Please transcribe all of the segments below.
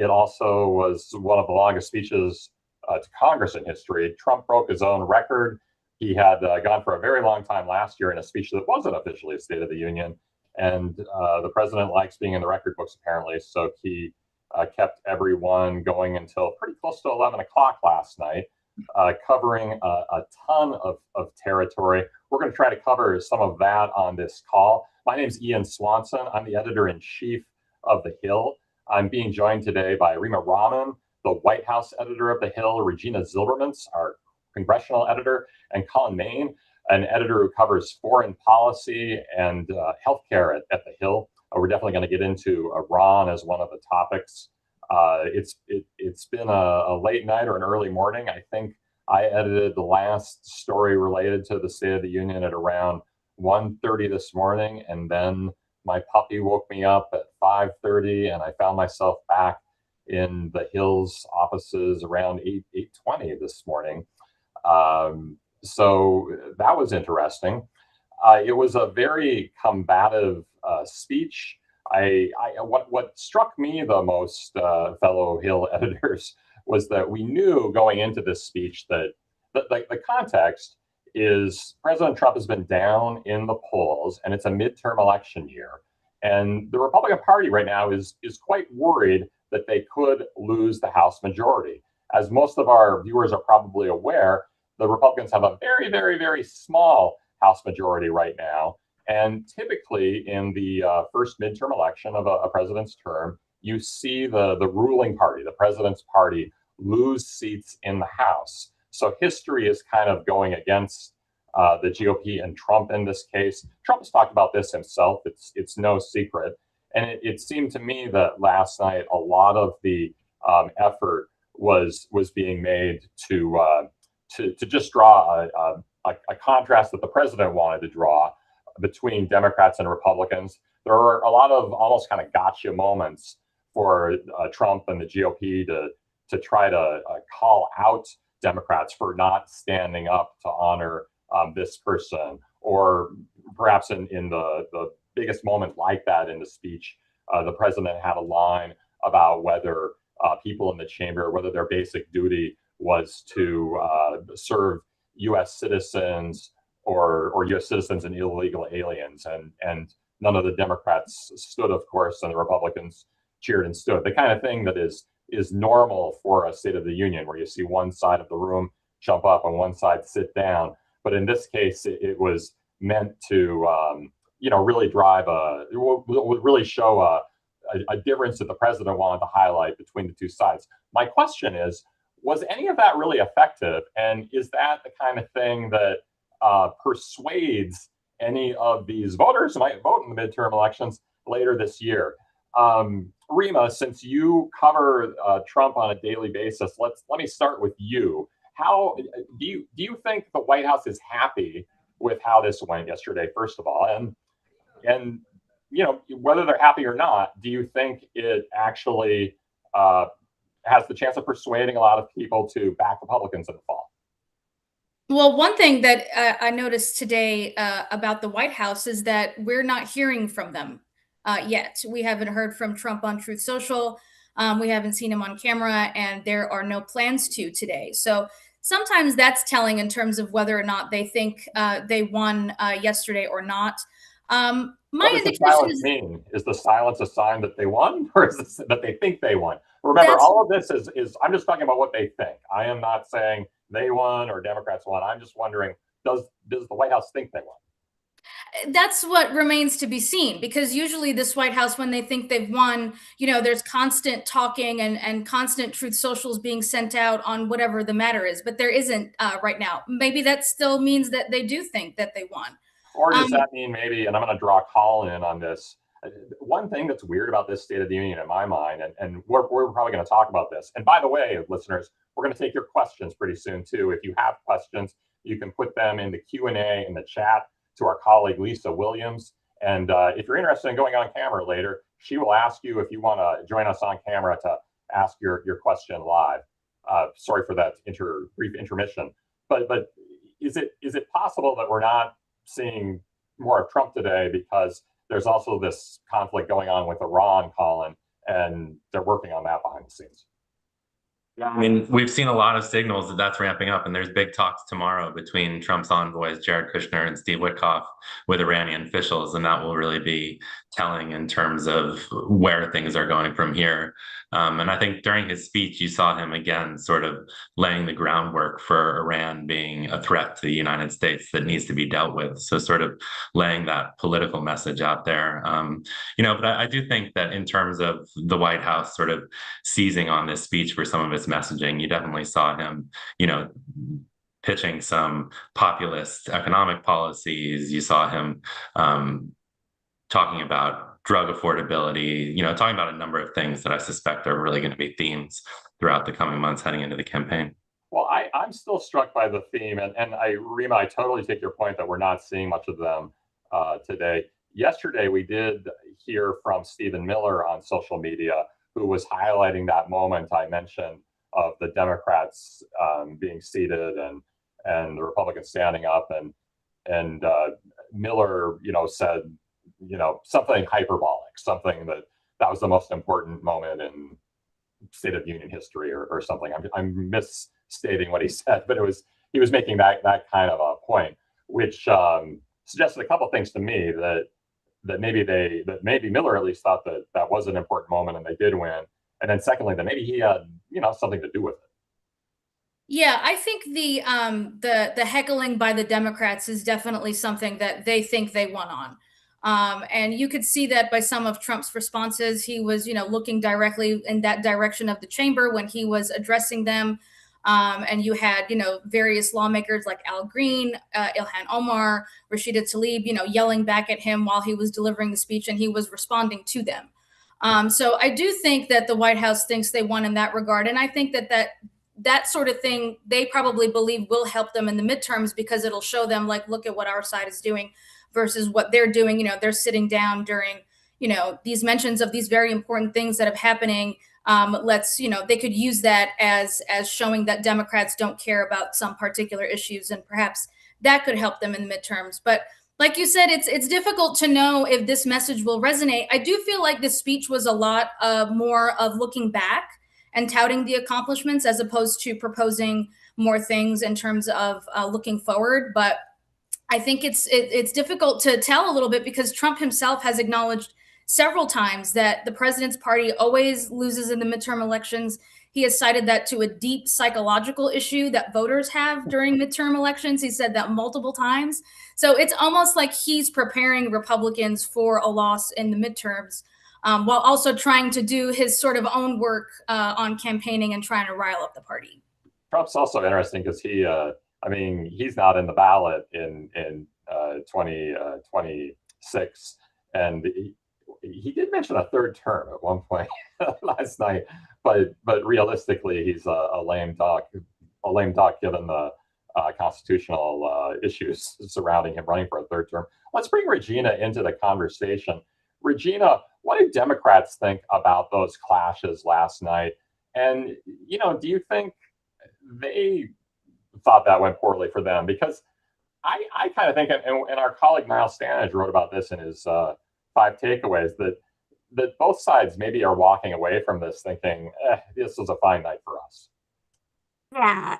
It also was one of the longest speeches to Congress in history. Trump broke his own record. He had gone for a very long time last year in a speech that wasn't officially a State of the Union. And the president likes being in the record books, apparently. So he kept everyone going until pretty close to 11 o'clock last night, covering a ton of territory. We're going to try to cover some of that on this call. My name is Ian Swanson. I'm the editor-in-chief of The Hill. I'm being joined today by Rema Rahman, the White House editor of The Hill, Regina Zilbermints, our congressional editor, and Colin, Meyn, an editor who covers foreign policy and healthcare at The Hill. We're definitely going to get into Iran as one of the topics. It's been a late night or an early morning. I think I edited the last story related to the State of the Union at around 1:30 this morning, and then my puppy woke me up at 5:30, and I found myself back in the Hill's offices around 8:20 this morning. So that was interesting. It was a very combative speech. What struck me the most, fellow Hill editors, was that we knew going into this speech that the context is President Trump has been down in the polls, and it's a midterm election year. And the Republican Party right now is quite worried that they could lose the House majority. As most of our viewers are probably aware, the Republicans have a very, very, very small House majority right now. And typically in the first midterm election of a president's term, you see the ruling party, the president's party, lose seats in the House. So history is kind of going against the GOP and Trump in this case. Trump has talked about this himself. It's no secret. And it seemed to me that last night a lot of the effort was being made to just draw a contrast that the president wanted to draw between Democrats and Republicans. There are a lot of almost kind of gotcha moments for Trump and the GOP to try to call out Democrats for not standing up to honor this person, or perhaps in the biggest moment like that in the speech, the president had a line about whether people in the chamber, whether their basic duty was to serve U.S. citizens or U.S. citizens and illegal aliens, and none of the Democrats stood, of course, and the Republicans cheered and stood. The kind of thing that is normal for a State of the Union, where you see one side of the room jump up and one side sit down. But in this case, it was meant to, really drive really show a difference that the president wanted to highlight between the two sides. My question is, was any of that really effective? And is that the kind of thing that persuades any of these voters who might vote in the midterm elections later this year? Rema, since you cover Trump on a daily basis, let me start with you. How do you think the White House is happy with how this went yesterday, first of all? And whether they're happy or not, do you think it actually has the chance of persuading a lot of people to back Republicans in the fall? Well, one thing that I noticed today about the White House is that we're not hearing from them yet. We haven't heard from Trump on Truth Social. We haven't seen him on camera, and there are no plans to today. So sometimes that's telling in terms of whether or not they think they won yesterday or not. What does the silence mean? Is the silence a sign that they won, or is it that they think they won? Remember, all of this is I'm just talking about what they think. I am not saying they won or Democrats won. I'm just wondering, does the White House think they won? That's what remains to be seen, because usually this White House, when they think they've won, there's constant talking and constant truth socials being sent out on whatever the matter is. But there isn't right now. Maybe that still means that they do think that they won. Or does that mean maybe, and I'm going to draw Colin in on this, one thing that's weird about this State of the Union in my mind, and we're probably going to talk about this. And by the way, listeners, we're going to take your questions pretty soon too. If you have questions, you can put them in the Q&A in the chat to our colleague Lisa Williams. And if you're interested in going on camera later, she will ask you if you want to join us on camera to ask your question live. Sorry for that brief intermission. But is it possible that we're not seeing more of Trump today because there's also this conflict going on with Iran, Colin, and they're working on that behind the scenes. Yeah, I mean, we've seen a lot of signals that that's ramping up, and there's big talks tomorrow between Trump's envoys, Jared Kushner and Steve Witkoff, with Iranian officials, and that will really be telling in terms of where things are going from here. And I think during his speech, you saw him again sort of laying the groundwork for Iran being a threat to the United States that needs to be dealt with. So sort of laying that political message out there. But I do think that in terms of the White House sort of seizing on this speech for some of its messaging, you definitely saw him, pitching some populist economic policies. You saw him talking about drug affordability, talking about a number of things that I suspect are really going to be themes throughout the coming months heading into the campaign. Well, I'm still struck by the theme, and Rema, I totally take your point that we're not seeing much of them today. Yesterday, we did hear from Stephen Miller on social media, who was highlighting that moment I mentioned of the Democrats being seated and the Republicans standing up, and Miller, said, something hyperbolic, something that was the most important moment in State of Union history or something. I'm misstating what he said, but he was making that kind of a point, which suggested a couple of things to me that maybe Miller at least thought that was an important moment and they did win. And then secondly, that maybe he had, something to do with it. Yeah, I think the heckling by the Democrats is definitely something that they think they won on. And you could see that by some of Trump's responses. He was, looking directly in that direction of the chamber when he was addressing them. And you had, various lawmakers like Al Green, Ilhan Omar, Rashida Tlaib, yelling back at him while he was delivering the speech, and he was responding to them. So I do think that the White House thinks they won in that regard. And I think that sort of thing, they probably believe will help them in the midterms, because it'll show them, like, look at what our side is doing versus what they're doing. They're sitting down during, these mentions of these very important things that are happening. They could use that as showing that Democrats don't care about some particular issues, and perhaps that could help them in the midterms. But like you said, it's difficult to know if this message will resonate. I do feel like this speech was a lot more of looking back and touting the accomplishments, as opposed to proposing more things in terms of looking forward. But I think it's difficult to tell a little bit, because Trump himself has acknowledged several times that the president's party always loses in the midterm elections. He has cited that to a deep psychological issue that voters have during midterm elections. He said that multiple times. So it's almost like he's preparing Republicans for a loss in the midterms, while also trying to do his sort of own work on campaigning and trying to rile up the party. Trump's also interesting because he's not in the ballot in 2026, and he did mention a third term at one point last night, but realistically, he's a lame duck given the constitutional issues surrounding him running for a third term. Let's bring Regina into the conversation. Regina, what do Democrats think about those clashes last night? And, do you think they thought that went poorly for them? Because I kind of think, and our colleague Niall Stanage wrote about this in his 5 takeaways, that both sides maybe are walking away from this thinking, this was a fine night for us. Yeah.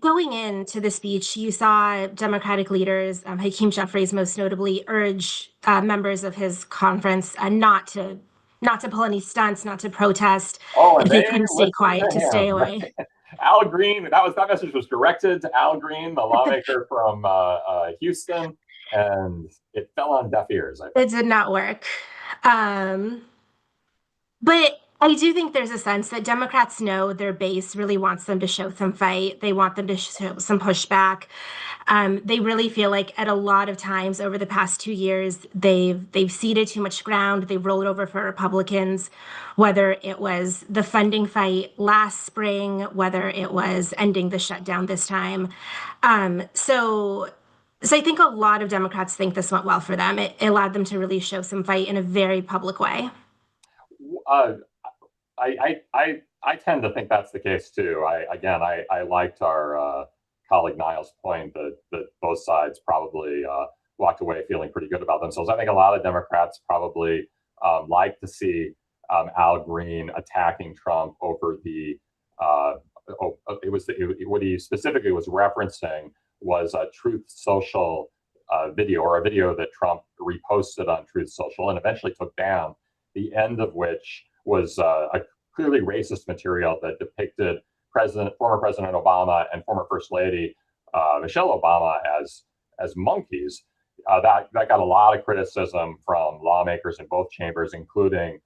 Going into the speech, you saw Democratic leaders, Hakeem Jeffries most notably, urge members of his conference not to pull any stunts, not to protest. Oh, and if they couldn't stay quiet, to stay away. Al Green, that message was directed to Al Green, the lawmaker from Houston, and it fell on deaf ears. I think. It did not work. But I do think there's a sense that Democrats know their base really wants them to show some fight. They want them to show some pushback. They really feel like at a lot of times over the past 2 years, they've ceded too much ground. They've rolled over for Republicans, whether it was the funding fight last spring, whether it was ending the shutdown this time. So I think a lot of Democrats think this went well for them. It allowed them to really show some fight in a very public way. I tend to think that's the case too. I liked our colleague Niall's point that both sides probably walked away feeling pretty good about themselves. I think a lot of Democrats probably like to see Al Green attacking Trump over the what he specifically was referencing was a Truth Social video, or a video that Trump reposted on Truth Social and eventually took down, the end of which was a clearly racist material that depicted former President Obama and former First Lady Michelle Obama as monkeys. That got a lot of criticism from lawmakers in both chambers, including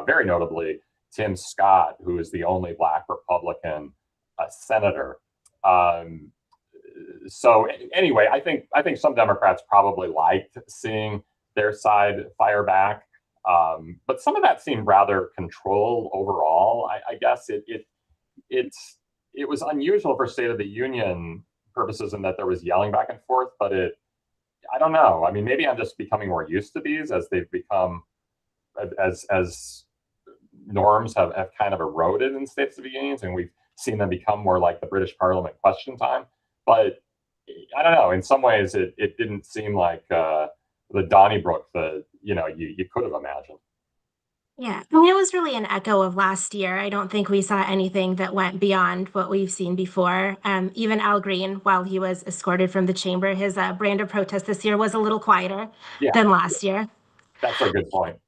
very notably Tim Scott, who is the only Black Republican senator. So anyway, I think some Democrats probably liked seeing their side fire back, but some of that seemed rather controlled overall. I guess it was unusual for State of the Union purposes in that there was yelling back and forth, but I don't know. I mean, maybe I'm just becoming more used to these as they've become, as norms have kind of eroded in States of the Union, and we've seen them become more like the British Parliament question time. But I don't know. In some ways, it didn't seem like the Donnybrook that you could have imagined. Yeah, I mean, it was really an echo of last year. I don't think we saw anything that went beyond what we've seen before. Even Al Green, while he was escorted from the chamber, his brand of protest this year was a little quieter than last year. That's a good point.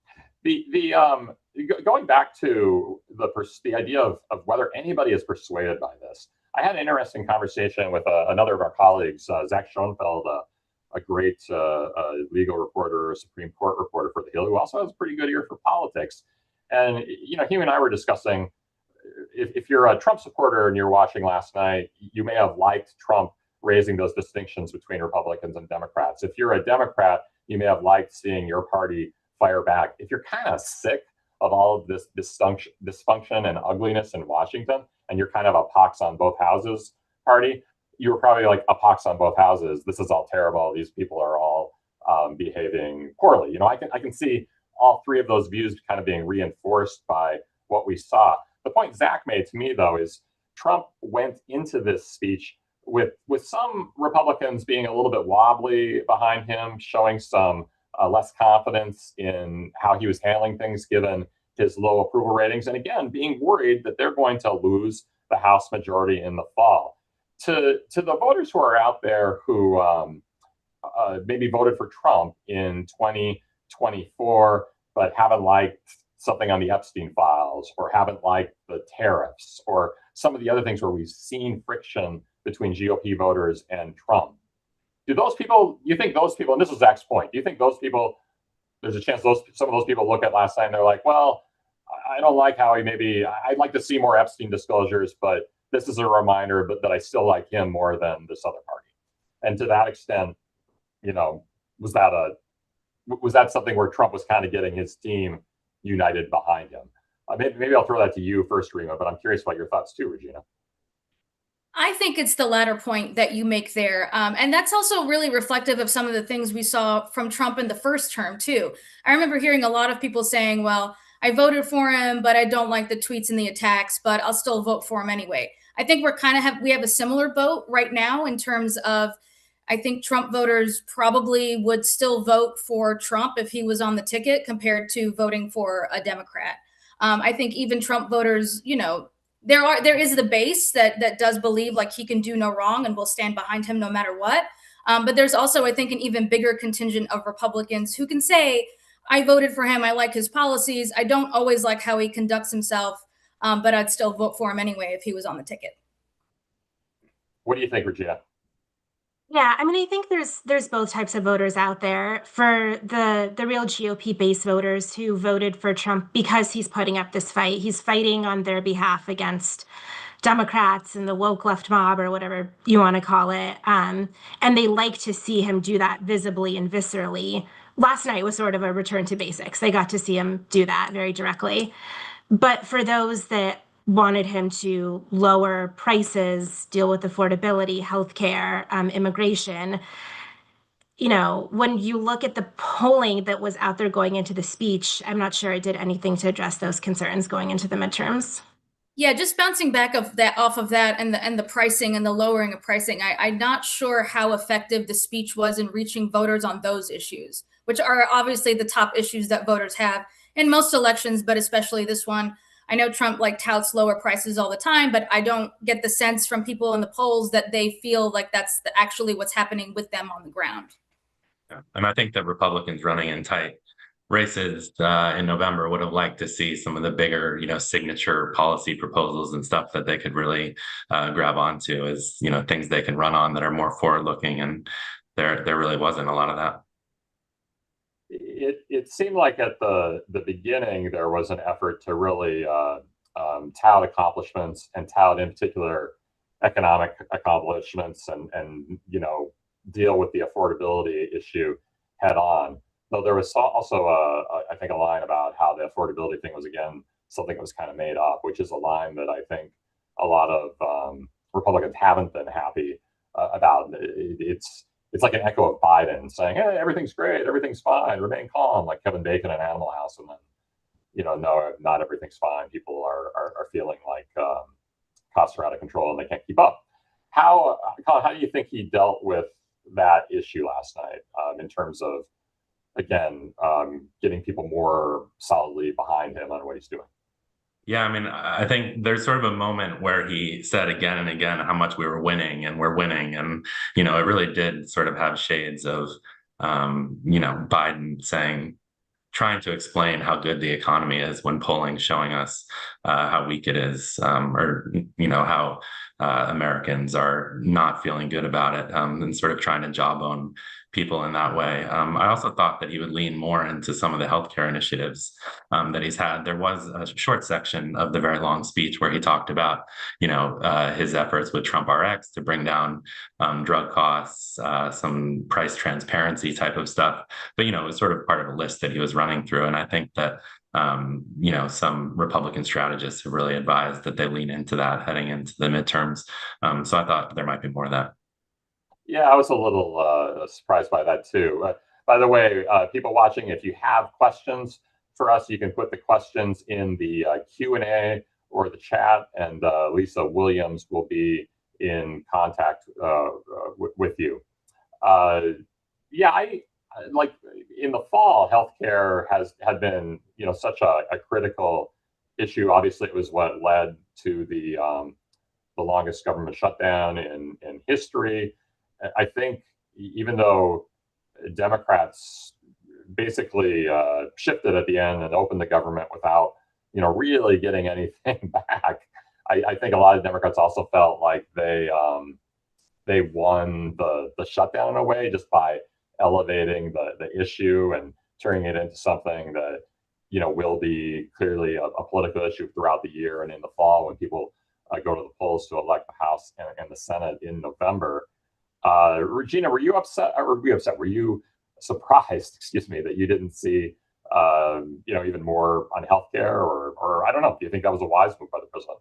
Going back to the idea of whether anybody is persuaded by this, I had an interesting conversation with another of our colleagues, Zach Schoenfeld, a great legal reporter, Supreme Court reporter for The Hill, who also has a pretty good ear for politics. And he and I were discussing, if you're a Trump supporter and you're watching last night, you may have liked Trump raising those distinctions between Republicans and Democrats. If you're a Democrat, you may have liked seeing your party fire back. If you're kind of sick of all of this dysfunction and ugliness in Washington, and you're kind of a pox on both houses party, you were probably like, a pox on both houses. This is all terrible. These people are all behaving poorly. I can see all three of those views kind of being reinforced by what we saw. The point Zach made to me, though, is Trump went into this speech with some Republicans being a little bit wobbly behind him, showing some less confidence in how he was handling things given his low approval ratings, and again, being worried that they're going to lose the House majority in the fall. To the voters who are out there who maybe voted for Trump in 2024, but haven't liked something on the Epstein files, or haven't liked the tariffs, or some of the other things where we've seen friction between GOP voters and Trump, you think those people, and this is Zach's point, do you think those people, there's a chance some of those people look at last night and they're like, well, I don't like how I'd like to see more Epstein disclosures, but this is a reminder that I still like him more than this other party. And to that extent, was that something where Trump was kind of getting his team united behind him? Maybe I'll throw that to you first, Rema, but I'm curious about your thoughts too, Regina. I think it's the latter point that you make there. And that's also really reflective of some of the things we saw from Trump in the first term, too. I remember hearing a lot of people saying, well, I voted for him, but I don't like the tweets and the attacks, but I'll still vote for him anyway. I think we have a similar boat right now in terms of, I think Trump voters probably would still vote for Trump if he was on the ticket compared to voting for a Democrat. I think even Trump voters, there is the base that does believe like he can do no wrong and will stand behind him no matter what. But there's also, I think, an even bigger contingent of Republicans who can say, I voted for him. I like his policies. I don't always like how he conducts himself, but I'd still vote for him anyway if he was on the ticket. What do you think, Regina? Yeah, I mean, I think there's both types of voters out there. For the real GOP base voters who voted for Trump because he's putting up this fight, he's fighting on their behalf against Democrats and the woke left mob, or whatever you want to call it. And they like to see him do that visibly and viscerally. Last night was sort of a return to basics. They got to see him do that very directly. But for those that wanted him to lower prices, deal with affordability, healthcare, immigration, when you look at the polling that was out there going into the speech, I'm not sure it did anything to address those concerns going into the midterms. Yeah, just bouncing back off of that and the pricing and the lowering of pricing, I'm not sure how effective the speech was in reaching voters on those issues, which are obviously the top issues that voters have in most elections, but especially this one. I know Trump touts lower prices all the time, but I don't get the sense from people in the polls that they feel like that's actually what's happening with them on the ground. Yeah. And I think that Republicans running in tight races in November would have liked to see some of the bigger, signature policy proposals and stuff that they could really grab onto as, things they can run on that are more forward-looking. And there really wasn't a lot of that. It seemed like at the beginning there was an effort to really tout accomplishments and tout in particular economic accomplishments and deal with the affordability issue head on. Though there was also I think a line about how the affordability thing was again something that was kind of made up, which is a line that I think a lot of Republicans haven't been happy about. It's like an echo of Biden saying, "Hey, everything's great, everything's fine, remain calm," like Kevin Bacon in Animal House, and then no, not everything's fine. People are feeling like costs are out of control and they can't keep up. Colin, how do you think he dealt with that issue last night in terms of, again, getting people more solidly behind him on what he's doing? Yeah, I mean, I think there's sort of a moment where he said again and again how much we were winning and we're winning. And, it really did sort of have shades of, Biden trying to explain how good the economy is when polling showing us how weak it is, or how Americans are not feeling good about it, and sort of trying to jawbone people in that way. I also thought that he would lean more into some of the healthcare initiatives that he's had. There was a short section of the very long speech where he talked about, his efforts with Trump RX to bring down drug costs, some price transparency type of stuff. But, it was sort of part of a list that he was running through. And I think that, some Republican strategists have really advised that they lean into that heading into the midterms. So I thought there might be more of that. Yeah, I was a little surprised by that too. By the way, people watching, if you have questions for us, you can put the questions in the Q&A or the chat, and Lisa Williams will be in contact with you. Yeah, I like in the fall, healthcare had been such a critical issue. Obviously, it was what led to the longest government shutdown in history. I think even though Democrats basically shifted at the end and opened the government without, really getting anything back, I think a lot of Democrats also felt like they won the shutdown in a way just by elevating the issue and turning it into something that will be clearly a political issue throughout the year and in the fall when people go to the polls to elect the House and the Senate in November. Regina, were you upset? Were you surprised, excuse me, that you didn't see, even more on healthcare, or I don't know? Do you think that was a wise move by the president?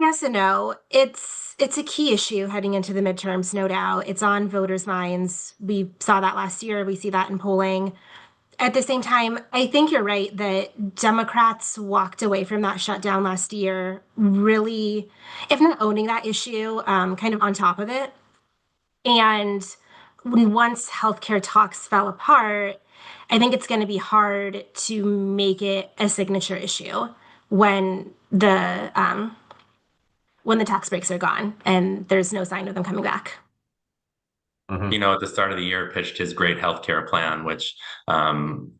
Yes and no. It's a key issue heading into the midterms, no doubt. It's on voters' minds. We saw that last year. We see that in polling. At the same time, I think you're right that Democrats walked away from that shutdown last year, really, if not owning that issue, kind of on top of it. And once healthcare talks fell apart, I think it's going to be hard to make it a signature issue when the tax breaks are gone and there's no sign of them coming back. At the start of the year, pitched his great healthcare plan, which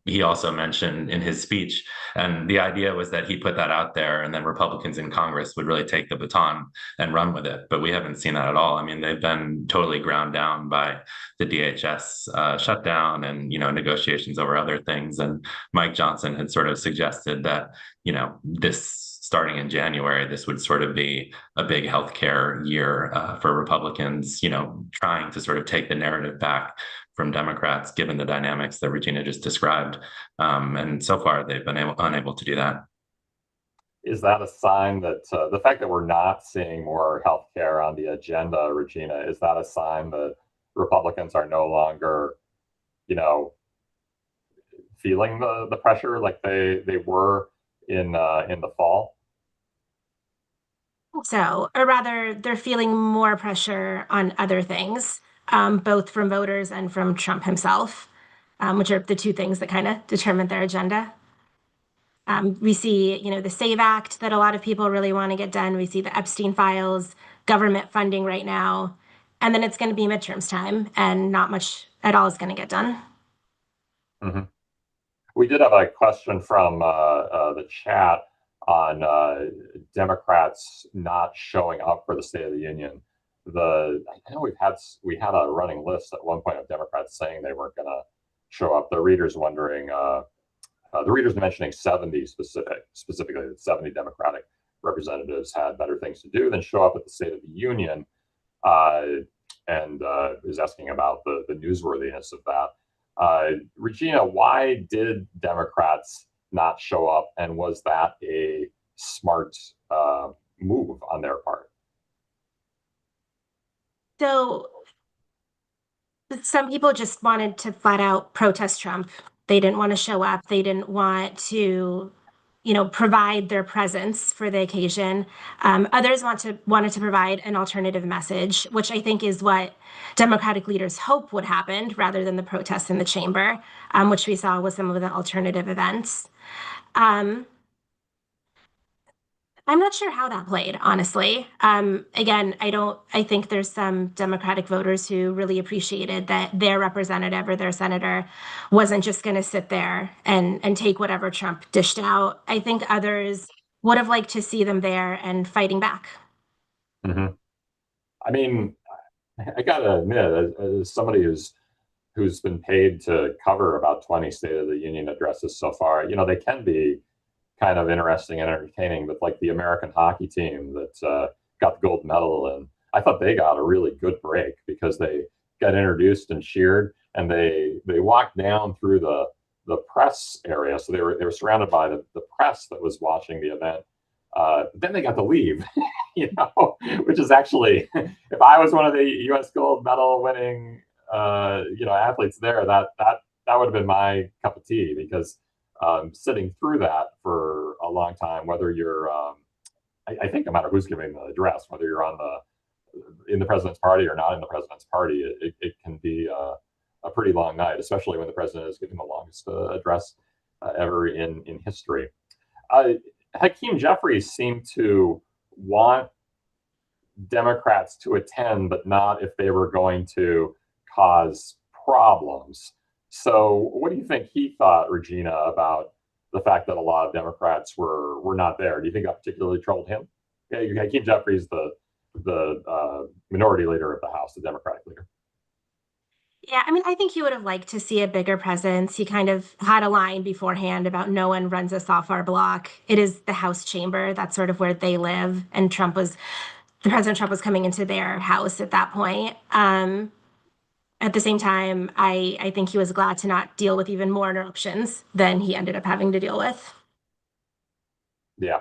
he also mentioned in his speech. And the idea was that he put that out there and then Republicans in Congress would really take the baton and run with it. But we haven't seen that at all. I mean, they've been totally ground down by the DHS shutdown and, negotiations over other things. And Mike Johnson had sort of suggested that, this starting in January, this would sort of be a big healthcare year for Republicans, trying to sort of take the narrative back from Democrats, given the dynamics that Regina just described. And so far, they've been unable to do that. Is that a sign that the fact that we're not seeing more healthcare on the agenda, Regina, is that a sign that Republicans are no longer, feeling the pressure like they were in the fall? So, or rather, they're feeling more pressure on other things, both from voters and from Trump himself. which are the two things that kind of determine their agenda. We see, the SAVE Act that a lot of people really want to get done. We see the Epstein files, government funding right now, and then it's going to be midterms time, and not much at all is going to get done. Mm-hmm. We did have a question from the chat on Democrats not showing up for the State of the Union. I know we had a running list at one point of Democrats saying they weren't going to show up. The readers wondering. The readers mentioning 70 specifically that 70 Democratic representatives had better things to do than show up at the State of the Union, and is asking about the newsworthiness of that. Regina, why did Democrats not show up, and was that a smart move on their part? So some people just wanted to flat out protest Trump. They didn't want to show up. They didn't want to, provide their presence for the occasion. Others wanted to provide an alternative message, which I think is what Democratic leaders hope would happen rather than the protests in the chamber, which we saw with some of the alternative events. I'm not sure how that played, honestly. Again, I think there's some Democratic voters who really appreciated that their representative or their senator wasn't just going to sit there and take whatever Trump dished out. I think others would have liked to see them there and fighting back. Mm-hmm. I mean, I gotta admit, as somebody who's been paid to cover about 20 State of the Union addresses so far, they can be kind of interesting and entertaining, but like the American hockey team that got the gold medal, and I thought they got a really good break because they got introduced and cheered, and they walked down through the press area, so they were surrounded by the press that was watching the event. Then they got to leave, which is actually, if I was one of the U.S. gold medal winning athletes there, that would have been my cup of tea, because sitting through that for a long time, whether you're, I think no matter who's giving the address, whether you're in the president's party or not in the president's party, it can be a pretty long night, especially when the president is giving the longest address ever in history. Hakeem Jeffries seemed to want Democrats to attend, but not if they were going to cause problems. So what do you think he thought, Regina, about the fact that a lot of Democrats were not there? Do you think that particularly troubled him? Yeah, Hakeem Jeffries, the minority leader of the House, the Democratic leader. Yeah, I mean, I think he would have liked to see a bigger presence. He kind of had a line beforehand about no one runs us off our block. It is the House chamber. That's sort of where they live. And President Trump was coming into their house at that point. At the same time, I think he was glad to not deal with even more interruptions than he ended up having to deal with. Yeah.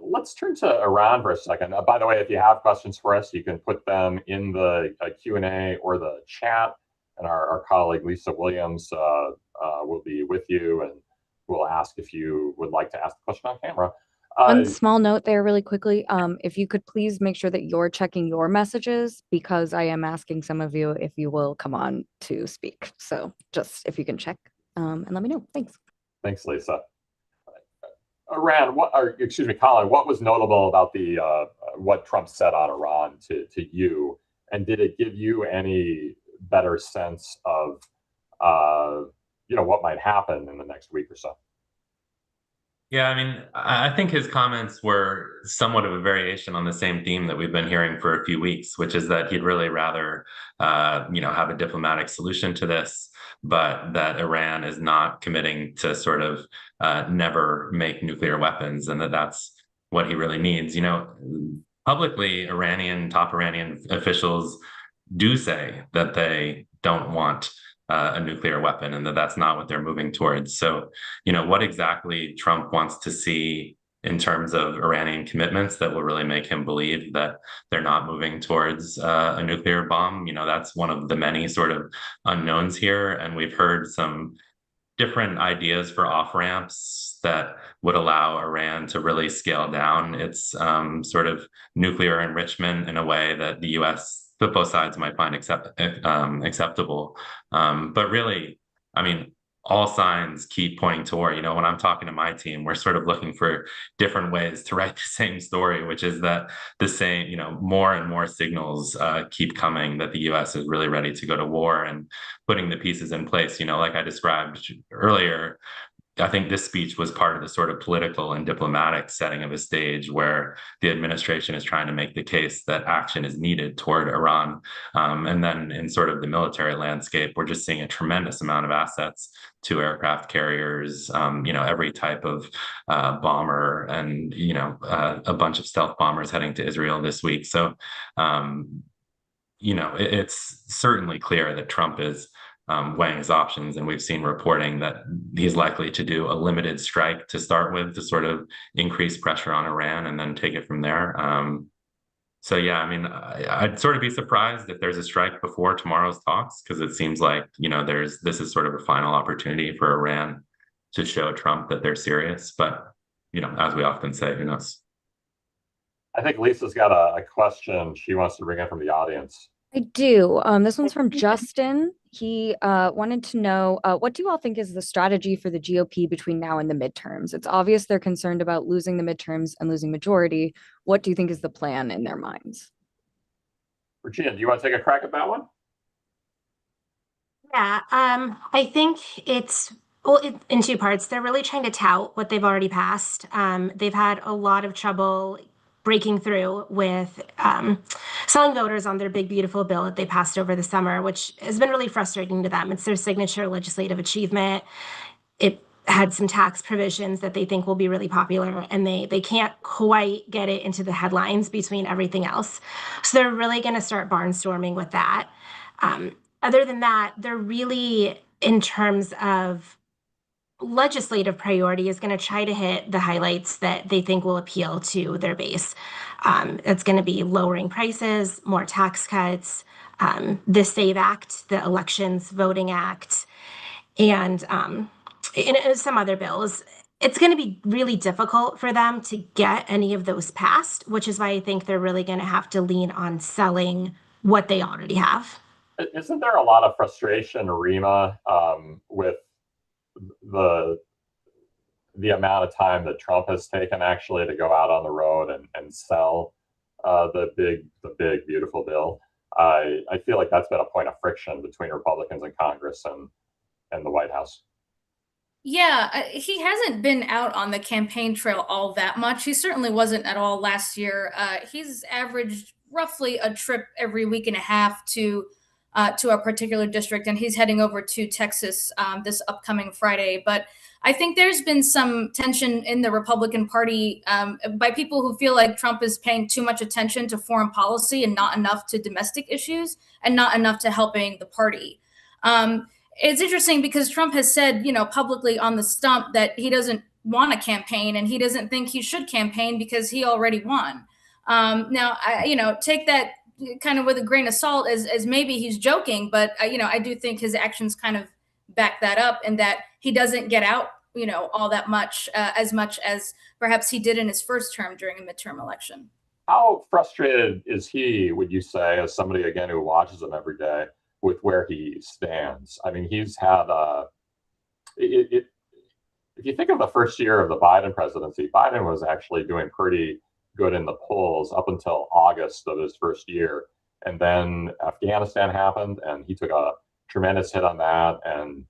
Let's turn to Iran for a second. By the way, if you have questions for us, you can put them in the Q&A or the chat, and our colleague Lisa Williams will be with you, and we'll ask if you would like to ask the question on camera. One small note there really quickly. If you could please make sure that you're checking your messages, because I am asking some of you if you will come on to speak. So just if you can check and let me know. Thanks. Thanks, Lisa. Colin, what was notable about what Trump said on Iran to you? And did it give you any better sense of what might happen in the next week or so? Yeah, I mean, I think his comments were somewhat of a variation on the same theme that we've been hearing for a few weeks, which is that he'd really rather, have a diplomatic solution to this, but that Iran is not committing to sort of never make nuclear weapons, and that's what he really needs. Publicly, top Iranian officials do say that they don't want a nuclear weapon, and that's not what they're moving towards. So, what exactly Trump wants to see in terms of Iranian commitments that will really make him believe that they're not moving towards a nuclear bomb, that's one of the many sort of unknowns here. And we've heard some different ideas for off-ramps that would allow Iran to really scale down its sort of nuclear enrichment in a way that the U.S. that both sides might find acceptable. But really, I mean, all signs keep pointing to war. You know, when I'm talking to my team, we're sort of looking for different ways to write the same story, which is that the same, you know, more and more signals keep coming that the U.S. is really ready to go to war and putting the pieces in place. You know, like I described earlier, I think this speech was part of the sort of political and diplomatic setting of a stage where the administration is trying to make the case that action is needed toward Iran. And then in sort of the military landscape, we're just seeing a tremendous amount of assets to aircraft carriers, you know, every type of bomber and, you know, a bunch of stealth bombers heading to Israel this week. So, you know, it's certainly clear that Trump is weighing his options, and we've seen reporting that he's likely to do a limited strike to start with to sort of increase pressure on Iran and then take it from there. So yeah, I mean, I'd sort of be surprised if there's a strike before tomorrow's talks, because it seems like, you know, this is sort of a final opportunity for Iran to show Trump that they're serious. But, you know, as we often say, who knows? I think Lisa's got a question she wants to bring in from the audience. I do. This one's from Justin. He wanted to know, what do you all think is the strategy for the GOP between now and the midterms? It's obvious they're concerned about losing the midterms and losing majority. What do you think is the plan in their minds? Regina, do you want to take a crack at that one? Yeah, I think it's in two parts. They're really trying to tout what they've already passed. They've had a lot of trouble breaking through with selling voters on their big, beautiful bill that they passed over the summer, which has been really frustrating to them. It's their signature legislative achievement. It had some tax provisions that they think will be really popular, and they can't quite get it into the headlines between everything else. So they're really going to start barnstorming with that. Other than that, they're really, in terms of legislative priority, is going to try to hit the highlights that they think will appeal to their base. It's going to be lowering prices, more tax cuts, the SAVE Act, the Elections Voting Act, and some other bills. It's going to be really difficult for them to get any of those passed, which is why I think they're really going to have to lean on selling what they already have. Isn't there a lot of frustration, Rema, with the amount of time that Trump has taken actually to go out on the road and sell the big beautiful bill? I feel like that's been a point of friction between Republicans in Congress and the White House. Yeah, he hasn't been out on the campaign trail all that much. He certainly wasn't at all last year. He's averaged roughly a trip every week and a half to a particular district, and he's heading over to Texas this upcoming Friday. But I think there's been some tension in the Republican Party by people who feel like Trump is paying too much attention to foreign policy and not enough to domestic issues and not enough to helping the party. It's interesting because Trump has said, you know, publicly on the stump that he doesn't want a campaign and he doesn't think he should campaign because he already won. Now, take that kind of with a grain of salt as maybe he's joking, but I do think his actions kind of back that up, and that he doesn't get out, all that much, as much as perhaps he did in his first term during a midterm election. How frustrated is he, would you say, as somebody, again, who watches him every day, with where he stands? I mean, he's had if you think of the first year of the Biden presidency, Biden was actually doing pretty good in the polls up until August of his first year. And then Afghanistan happened, and he took a tremendous hit on that. And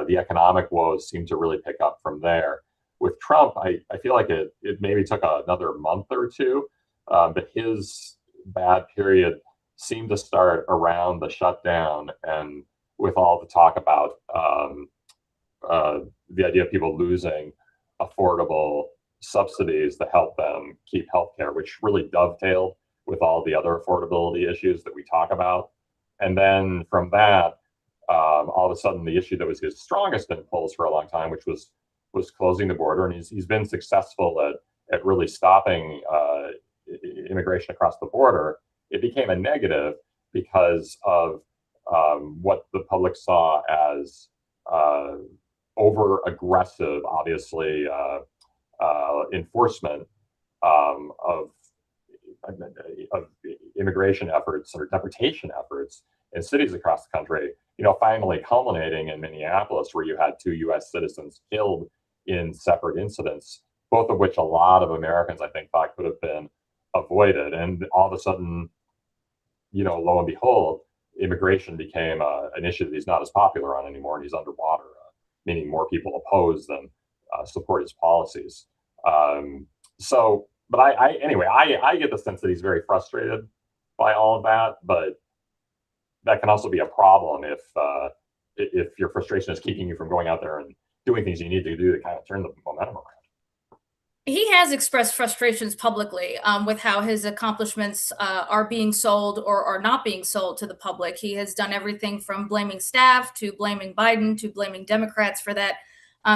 the economic woes seemed to really pick up from there. With Trump, I feel like it maybe took another month or two, but his bad period seemed to start around the shutdown, and with all the talk about the idea of people losing affordable subsidies to help them keep healthcare, which really dovetailed with all the other affordability issues that we talk about. And then from that, all of a sudden, the issue that was his strongest in polls for a long time, which was closing the border, and he's been successful at really stopping immigration across the border. It became a negative because of what the public saw as over-aggressive, obviously, enforcement of immigration efforts or deportation efforts in cities across the country, finally culminating in Minneapolis, where you had 2 U.S. citizens killed in separate incidents, both of which a lot of Americans, I think, thought could have been avoided. And all of a sudden, lo and behold, immigration became an issue that he's not as popular on anymore, and he's underwater, meaning more people oppose than support his policies. But I get the sense that he's very frustrated by all of that, but that can also be a problem if your frustration is keeping you from going out there and doing things you need to do to kind of turn the momentum around. He has expressed frustrations publicly with how his accomplishments are being sold or are not being sold to the public. He has done everything from blaming staff to blaming Biden to blaming Democrats for that.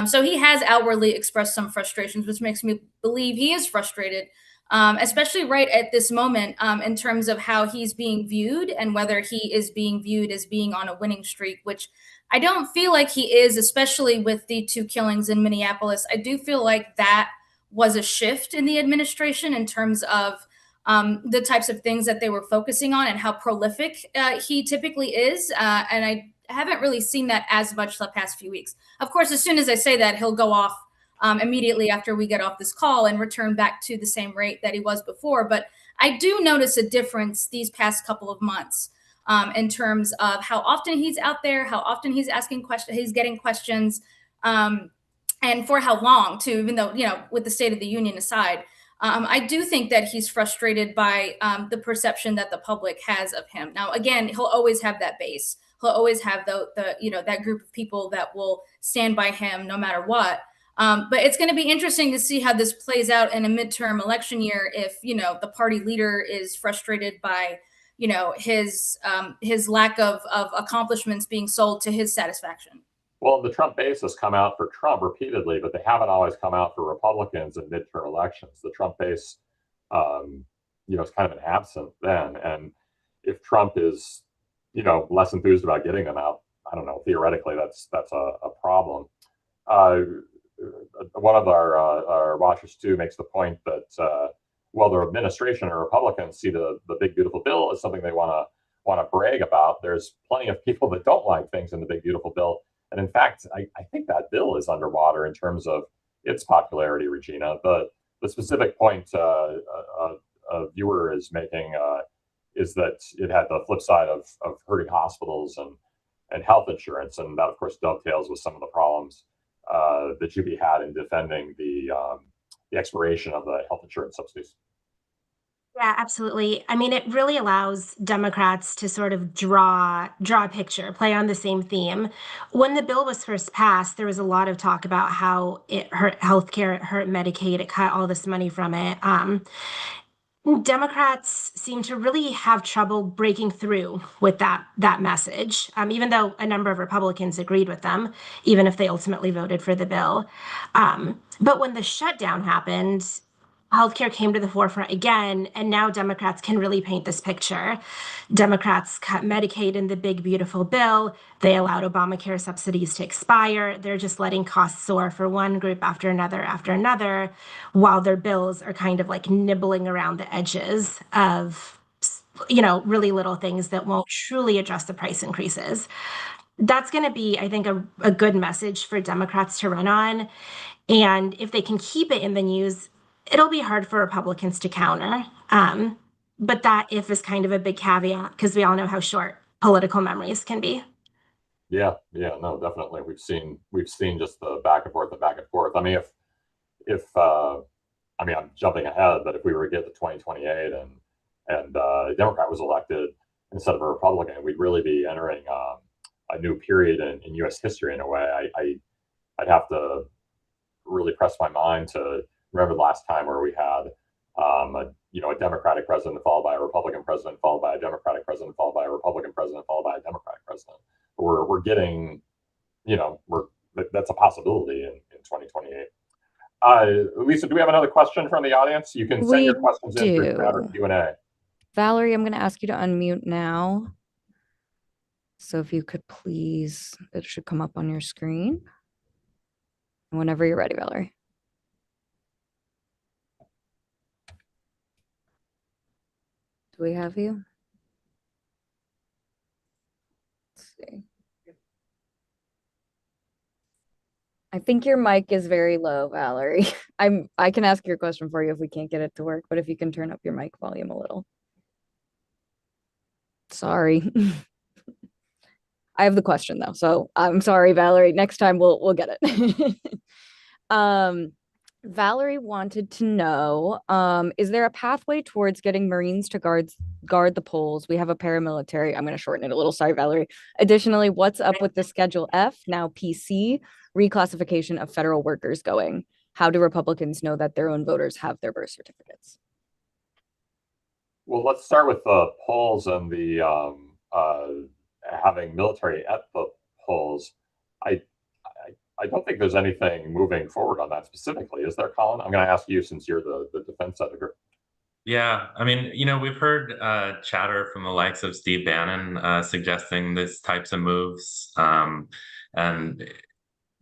So he has outwardly expressed some frustrations, which makes me believe he is frustrated, especially right at this moment in terms of how he's being viewed and whether he is being viewed as being on a winning streak, which I don't feel like he is, especially with the 2 killings in Minneapolis. I do feel like that was a shift in the administration in terms of the types of things that they were focusing on and how prolific he typically is. And I haven't really seen that as much the past few weeks. Of course, as soon as I say that, he'll go off immediately after we get off this call and return back to the same rate that he was before. But I do notice a difference these past couple of months in terms of how often he's out there, how often he's asking questions, he's getting questions. And for how long, too, even though, with the State of the Union aside, I do think that he's frustrated by the perception that the public has of him. Now, again, he'll always have that base. He'll always have that group of people that will stand by him no matter what. But it's going to be interesting to see how this plays out in a midterm election year if, the party leader is frustrated by, his lack of accomplishments being sold to his satisfaction. Well, the Trump base has come out for Trump repeatedly, but they haven't always come out for Republicans in midterm elections. The Trump base, is kind of an absent then. And if Trump is, less enthused about getting them out, I don't know, theoretically, that's a problem. One of our watchers, too, makes the point that, the administration or Republicans see the big, beautiful bill as something they want to brag about. There's plenty of people that don't like things in the big, beautiful bill. And in fact, I think that bill is underwater in terms of its popularity, Regina. The specific point a viewer is making is that it had the flip side of hurting hospitals and health insurance. And that, of course, dovetails with some of the problems that Juby had in defending the expiration of the health insurance subsidies. Yeah, absolutely. I mean, it really allows Democrats to sort of draw a picture, play on the same theme. When the bill was first passed, there was a lot of talk about how it hurt healthcare, it hurt Medicaid, it cut all this money from it. Democrats seem to really have trouble breaking through with that message, even though a number of Republicans agreed with them, even if they ultimately voted for the bill. But when the shutdown happened, healthcare came to the forefront again, and now Democrats can really paint this picture. Democrats cut Medicaid in the big, beautiful bill. They allowed Obamacare subsidies to expire. They're just letting costs soar for one group after another, while their bills are kind of like nibbling around the edges of, really little things that won't truly address the price increases. That's going to be, I think, a good message for Democrats to run on. And if they can keep it in the news, it'll be hard for Republicans to counter. But that if is kind of a big caveat because we all know how short political memories can be. Yeah, no, definitely. We've seen just the back and forth. I mean, if I'm jumping ahead, but if we were to get to 2028 and a Democrat was elected instead of a Republican, we'd really be entering a new period in U.S. history in a way. I'd have to really press my mind to remember the last time where we had a Democratic president followed by a Republican president followed by a Democratic president followed by a Republican president followed by a Democratic president. We're getting, that's a possibility in 2028. Lisa, do we have another question from the audience? You can send your questions in through chat or Q&A. Valerie, I'm going to ask you to unmute now. So if you could please, it should come up on your screen. Whenever you're ready, Valerie. Do we have you? Let's see. I think your mic is very low, Valerie. I can ask your question for you if we can't get it to work, but if you can turn up your mic volume a little. Sorry. I have the question though, so I'm sorry, Valerie. Next time we'll get it. Valerie wanted to know, is there a pathway towards getting Marines to guard the polls? We have a paramilitary. I'm going to shorten it a little. Sorry, Valerie. Additionally, what's up with the Schedule F, now PC, reclassification of federal workers going? How do Republicans know that their own voters have their birth certificates? Well, let's start with the polls and the having military at the polls. I don't think there's anything moving forward on that specifically. Is there, Colin? I'm going to ask you since you're the defense editor. Yeah, I mean, we've heard chatter from the likes of Steve Bannon suggesting these types of moves, and it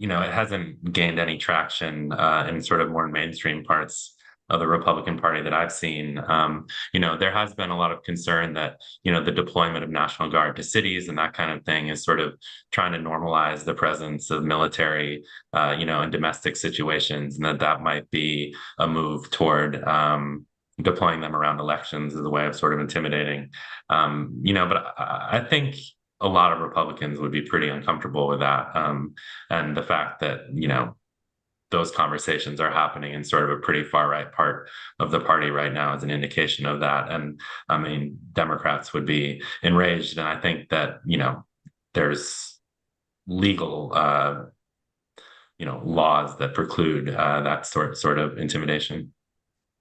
hasn't gained any traction in sort of more mainstream parts of the Republican Party that I've seen. There has been a lot of concern that, the deployment of National Guard to cities and that kind of thing is sort of trying to normalize the presence of military, in domestic situations, and that might be a move toward deploying them around elections as a way of sort of intimidating. But I think a lot of Republicans would be pretty uncomfortable with that. And the fact that, those conversations are happening in sort of a pretty far right part of the party right now is an indication of that. And I mean, Democrats would be enraged. And I think that, there's legal, laws that preclude that sort of intimidation.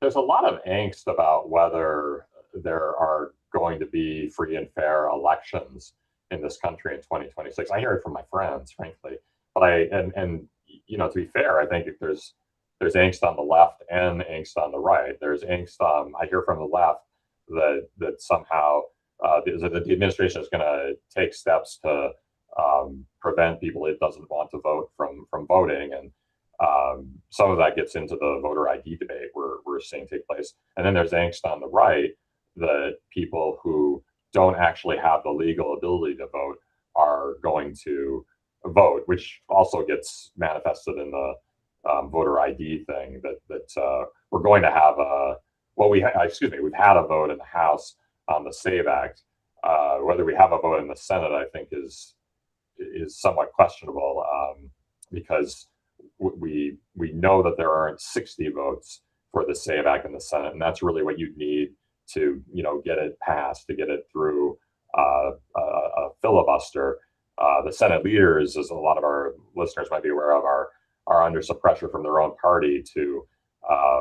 There's a lot of angst about whether there are going to be free and fair elections in this country in 2026. I hear it from my friends, frankly. But to be fair, I think there's angst on the left and angst on the right. There's angst. I hear from the left that somehow the administration is going to take steps to prevent people it doesn't want to vote from voting, and some of that gets into the voter ID debate we're seeing take place. And then there's angst on the right that people who don't actually have the legal ability to vote are going to vote, which also gets manifested in the voter ID thing. That we're going to have we've had a vote in the House on the SAVE Act. Whether we have a vote in the Senate, I think is somewhat questionable, because we know that there aren't 60 votes for the SAVE Act in the Senate, and that's really what you'd need to get it passed, to get it through a filibuster. The Senate leaders, as a lot of our listeners might be aware of, are under some pressure from their own party to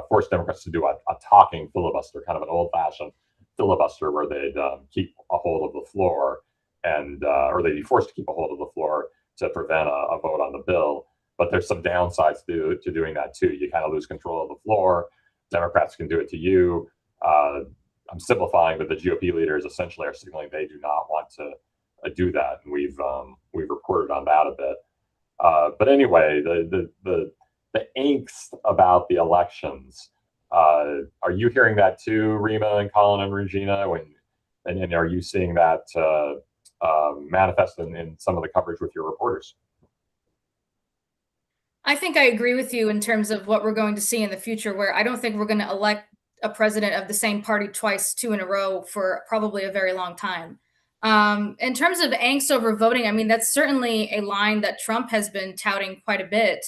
force Democrats to do a talking filibuster, kind of an old-fashioned filibuster where they'd keep a hold of the floor, and or they'd be forced to keep a hold of the floor to prevent a vote on the bill. But there's some downsides to doing that too. You kind of lose control of the floor. Democrats can do it to you. I'm simplifying, but the GOP leaders essentially are signaling they do not want to do that, and we've reported on that a bit. But anyway, the angst about the elections. Are you hearing that too, Rema and Colin and Regina? And are you seeing that manifest in some of the coverage with your reporters? I think I agree with you in terms of what we're going to see in the future, where I don't think we're going to elect a president of the same party twice, 2 in a row, for probably a very long time. In terms of angst over voting, I mean, that's certainly a line that Trump has been touting quite a bit.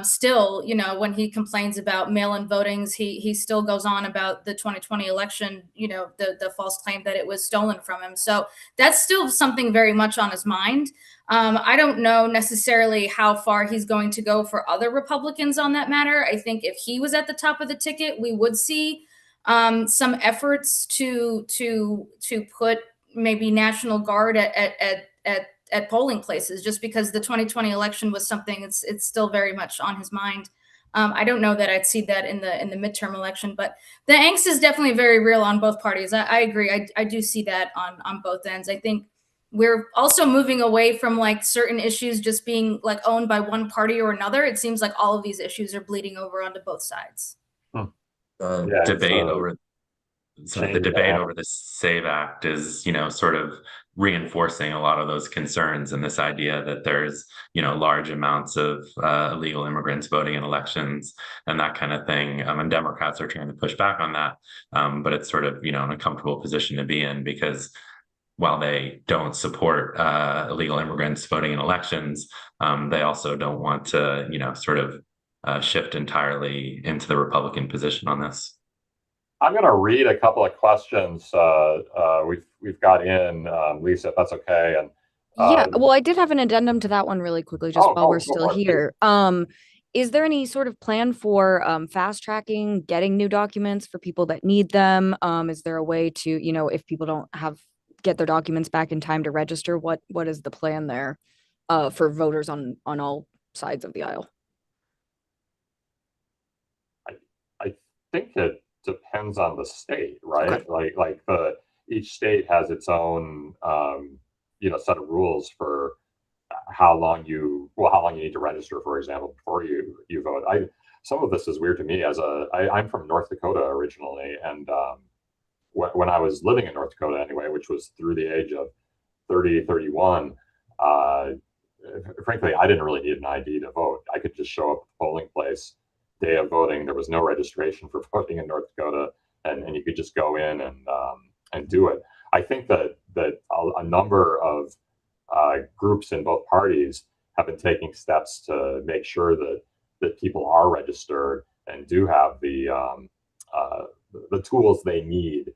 Still, when he complains about mail-in votings, he still goes on about the 2020 election, the false claim that it was stolen from him. So that's still something very much on his mind. I don't know necessarily how far he's going to go for other Republicans on that matter. I think if he was at the top of the ticket, we would see some efforts to put maybe National Guard at polling places, just because the 2020 election was something it's still very much on his mind. I don't know that I'd see that in the midterm election, but the angst is definitely very real on both parties. I agree. I do see that on both ends. I think we're also moving away from like certain issues just being like owned by one party or another. It seems like all of these issues are bleeding over onto both sides. Debate over So the debate over the SAVE Act is, sort of reinforcing a lot of those concerns and this idea that there's, large amounts of illegal immigrants voting in elections and that kind of thing. And Democrats are trying to push back on that. But it's sort of, an uncomfortable position to be in because while they don't support illegal immigrants voting in elections, they also don't want to, sort of shift entirely into the Republican position on this. I'm going to read a couple of questions we've got in, Lisa, if that's okay. And yeah, well, I did have an addendum to that one really quickly, just while we're still here. Is there any sort of plan for fast tracking, getting new documents for people that need them? Is there a way to, if people don't get their documents back in time to register, what is the plan there for voters on all sides of the aisle? I think it depends on the state, right? Okay. Like each state has its own set of rules for how long you need to register, for example, before you vote. Some of this is weird to me I'm from North Dakota originally, and when I was living in North Dakota anyway, which was through the age of 30, 31, frankly, I didn't really need an ID to vote. I could just show up at the polling place day of voting. There was no registration for voting in North Dakota, and you could just go in and do it. I think that a number of groups in both parties have been taking steps to make sure that people are registered and do have the tools they need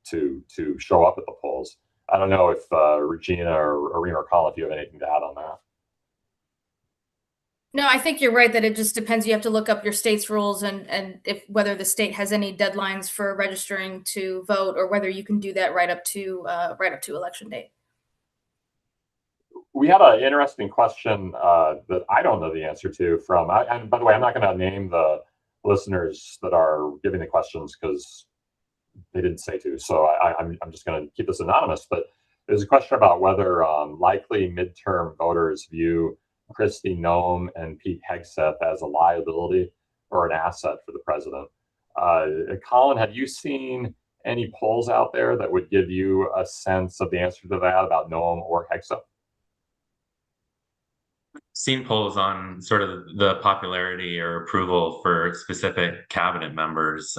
to show up at the polls. I don't know if Regina or Rema or Colin, if you have anything to add on that. No, I think you're right that it just depends. You have to look up your state's rules and whether the state has any deadlines for registering to vote, or whether you can do that right up to election day. We had an interesting question that I don't know the answer to and by the way, I'm not going to name the listeners that are giving the questions because they didn't say to. So I'm just going to keep this anonymous. But there's a question about whether likely midterm voters view Kristi Noem and Pete Hegseth as a liability or an asset for the president. Colin, have you seen any polls out there that would give you a sense of the answer to that about Noem or Hegseth? Seen polls on sort of the popularity or approval for specific cabinet members.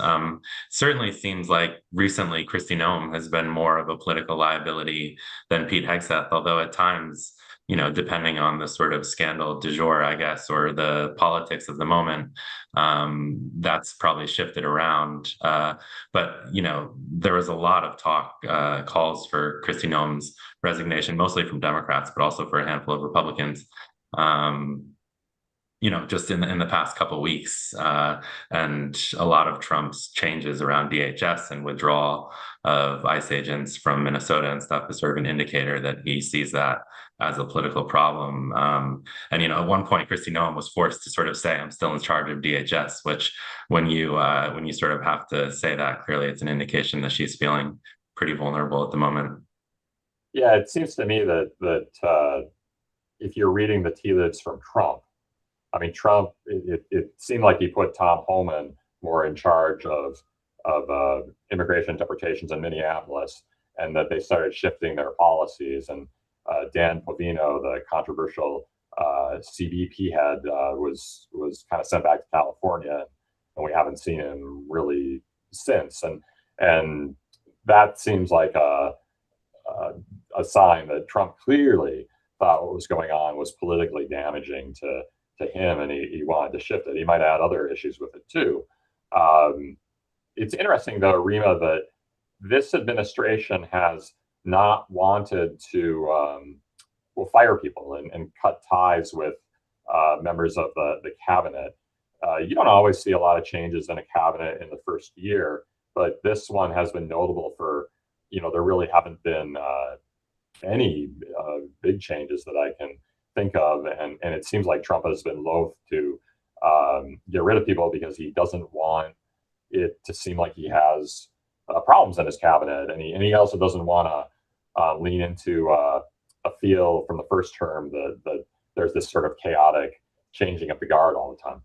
Certainly seems like recently Kristi Noem has been more of a political liability than Pete Hegseth, although at times, depending on the sort of scandal du jour, I guess, or the politics of the moment, that's probably shifted around. But, there was a lot of talk, calls for Kristi Noem's resignation, mostly from Democrats, but also for a handful of Republicans. Just in the past couple of weeks, and a lot of Trump's changes around DHS and withdrawal of ICE agents from Minnesota and stuff is sort of an indicator that he sees that as a political problem. And at one point, Kristi Noem was forced to sort of say, "I'm still in charge of DHS," which when you sort of have to say that, clearly it's an indication that she's feeling pretty vulnerable at the moment. Yeah, it seems to me that if you're reading the tea leaves from Trump, I mean, Trump, it seemed like he put Tom Homan more in charge of immigration deportations in Minneapolis, and that they started shifting their policies. And Dan Povino, the controversial CBP head, was kind of sent back to California, and we haven't seen him really since. And that seems like a sign that Trump clearly thought what was going on was politically damaging to him, and he wanted to shift it. He might add other issues with it too. It's interesting though, Rema, that this administration has not wanted to fire people and cut ties with members of the cabinet. You don't always see a lot of changes in a cabinet in the first year, but this one has been notable for, there really haven't been any big changes that I can think of, and it seems like Trump has been loath to get rid of people because he doesn't want it to seem like he has problems in his cabinet, and he also doesn't want to lean into a feel from the first term that there's this sort of chaotic changing of the guard all the time.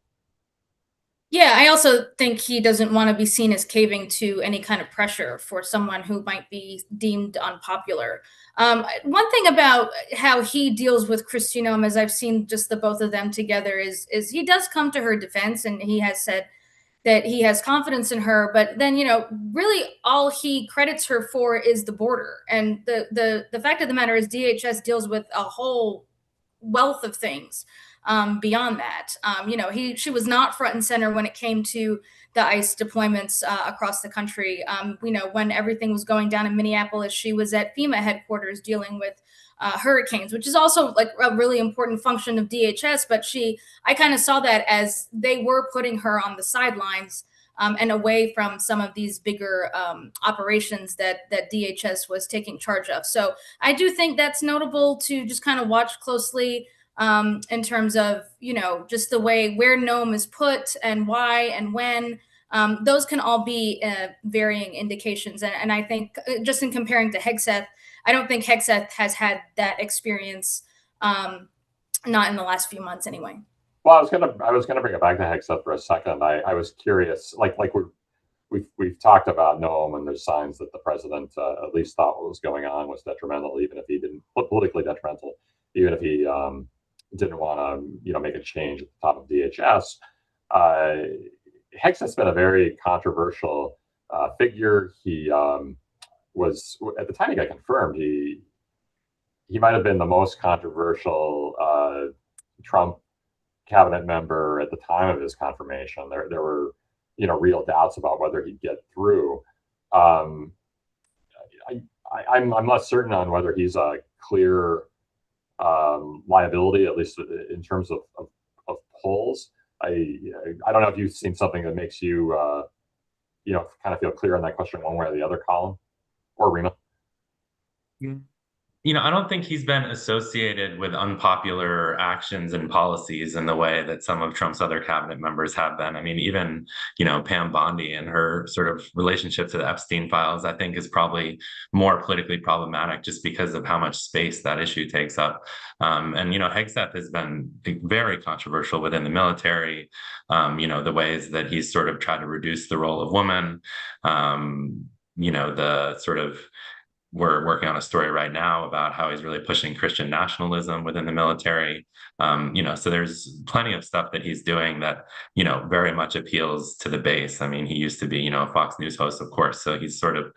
Yeah, I also think he doesn't want to be seen as caving to any kind of pressure for someone who might be deemed unpopular. One thing about how he deals with Kristi Noem, as I've seen just the both of them together, is he does come to her defense, and he has said that he has confidence in her, but then really all he credits her for is the border. And the fact of the matter is DHS deals with a whole wealth of things beyond that. She was not front and center when it came to the ICE deployments across the country. When everything was going down in Minneapolis, she was at FEMA headquarters dealing with hurricanes, which is also like a really important function of DHS. But I kind of saw that as they were putting her on the sidelines and away from some of these bigger operations that DHS was taking charge of. So I do think that's notable to just kind of watch closely in terms of, just the way where Noem is put and why and when. Those can all be varying indications. And I think just in comparing to Hegseth, I don't think Hegseth has had that experience, not in the last few months anyway. Well, I was gonna bring it back to Hegseth for a second. I was curious, like we've talked about Noem, and there's signs that the president at least thought what was going on was detrimental, even if he didn't politically detrimental, even if he didn't want to make a change at the top of DHS. Hegseth's been a very controversial figure. He was, at the time he got confirmed, he might have been the most controversial Trump cabinet member at the time of his confirmation. There were real doubts about whether he'd get through. I'm less certain on whether he's a clear liability, at least in terms of polls. I don't know if you've seen something that makes you kind of feel clear on that question one way or the other, Colin or Rema. I don't think he's been associated with unpopular actions and policies in the way that some of Trump's other cabinet members have been. I mean, even, Pam Bondi and her sort of relationship to the Epstein files, I think is probably more politically problematic just because of how much space that issue takes up. And, Hegseth has been very controversial within the military, the ways that he's sort of tried to reduce the role of women, the sort of, we're working on a story right now about how he's really pushing Christian nationalism within the military. So there's plenty of stuff that he's doing that, very much appeals to the base. I mean, he used to be, a Fox News host, of course. So he's sort of,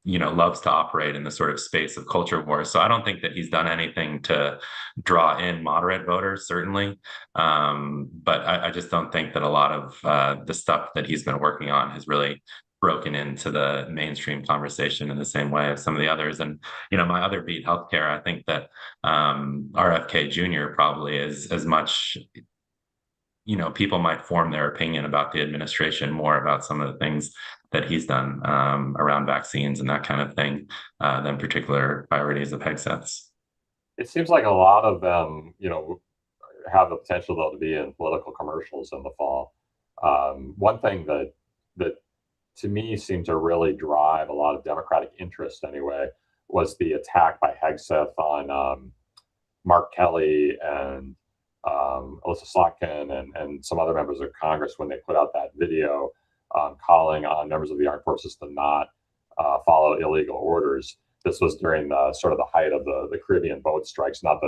loves to operate in the sort of space of culture wars. So I don't think that he's done anything to draw in moderate voters, certainly. But I just don't think that a lot of the stuff that he's been working on has really broken into the mainstream conversation in the same way as some of the others. And, my other beat, healthcare, I think that RFK Jr. probably is as much, people might form their opinion about the administration more about some of the things that he's done around vaccines and that kind of thing than particular priorities of Hegseth's. It seems like a lot of them, have the potential though to be in political commercials in the fall. One thing that to me seemed to really drive a lot of Democratic interest anyway was the attack by Hegseth on Mark Kelly and Alyssa Slotkin and some other members of Congress when they put out that video calling on members of the armed forces to not follow illegal orders. This was during the sort of the height of the Caribbean boat strikes. Not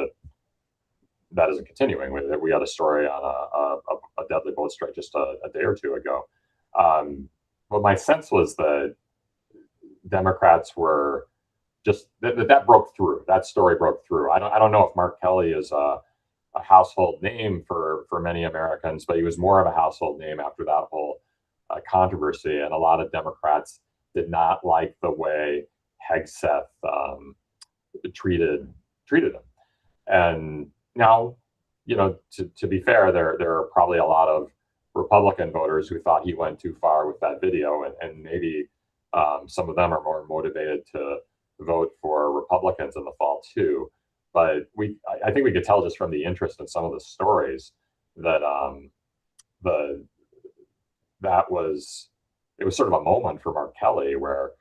that isn't continuing. We had a story on a deadly boat strike just a day or two ago. But my sense was that Democrats were just that broke through. That story broke through. I don't know if Mark Kelly is a household name for many Americans, but he was more of a household name after that whole controversy. And a lot of Democrats did not like the way Hegseth treated him. And now, to be fair, there are probably a lot of Republican voters who thought he went too far with that video, and maybe some of them are more motivated to vote for Republicans in the fall too. But I think we could tell just from the interest in some of the stories that it was sort of a moment for Mark Kelly where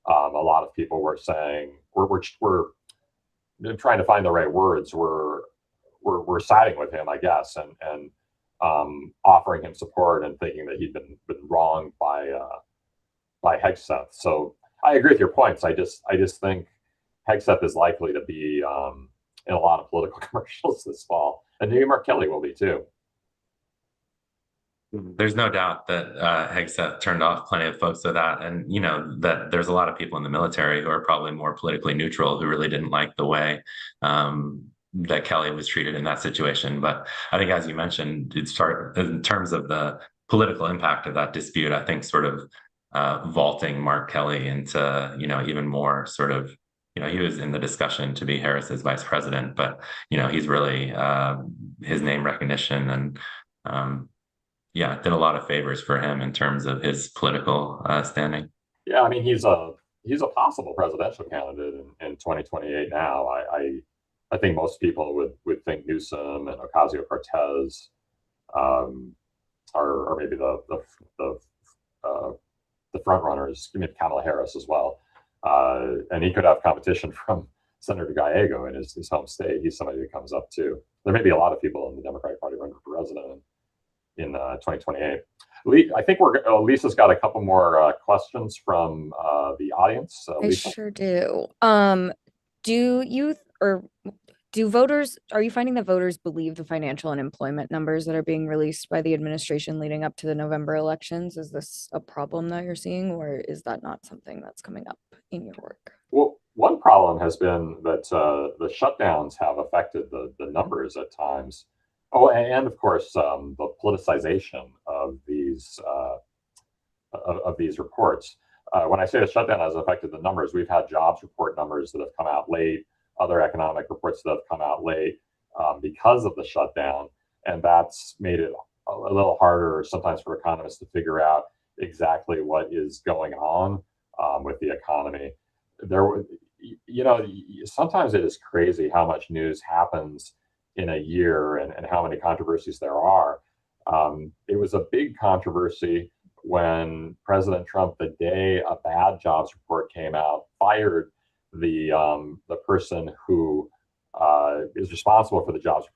a lot of people were saying we're trying to find the right words. We're siding with him, I guess, and offering him support and thinking that he'd been wronged by Hegseth. So I agree with your points. I just think Hegseth is likely to be in a lot of political commercials this fall, and maybe Mark Kelly will be too. There's no doubt that Hegseth turned off plenty of folks with that, and that there's a lot of people in the military who are probably more politically neutral who really didn't like the way that Kelly was treated in that situation. But I think, as you mentioned, in terms of the political impact of that dispute, I think sort of vaulting Mark Kelly into even more sort of he was in the discussion to be Harris's vice president, but he's really his name recognition and did a lot of favors for him in terms of his political standing. Yeah, I mean, he's a possible presidential candidate in 2028 now. I think most people would think Newsom and Ocasio-Cortez are maybe the front runners. Maybe Kamala Harris as well, and he could have competition from Senator Gallego in his home state. He's somebody who comes up too. There may be a lot of people in the Democratic Party running for president in 2028. I think Lisa's got a couple more questions from the audience. I sure do. Are you finding that voters believe the financial and employment numbers that are being released by the administration leading up to the November elections? Is this a problem that you're seeing, or is that not something that's coming up in your work? Well, one problem has been that the shutdowns have affected the numbers at times. Oh, and of course, the politicization of these reports. When I say the shutdown has affected the numbers, we've had jobs report numbers that have come out late, other economic reports that have come out late because of the shutdown, and that's made it a little harder sometimes for economists to figure out exactly what is going on with the economy. Sometimes it is crazy how much news happens in a year and how many controversies there are. It was a big controversy when President Trump, the day a bad jobs report came out, fired the person who is responsible for the jobs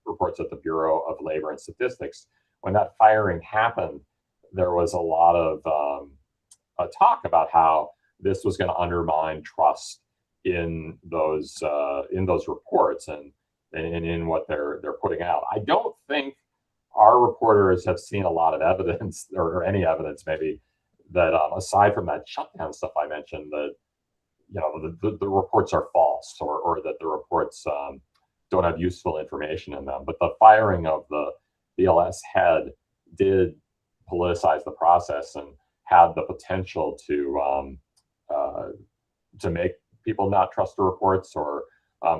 reports at the Bureau of Labor and Statistics. When that firing happened, there was a lot of talk about how this was going to undermine trust in those reports and in what they're putting out. I don't think our reporters have seen a lot of evidence or any evidence maybe that aside from that shutdown stuff I mentioned, that the reports are false or that the reports don't have useful information in them. But the firing of the BLS head did politicize the process and had the potential to make people not trust the reports or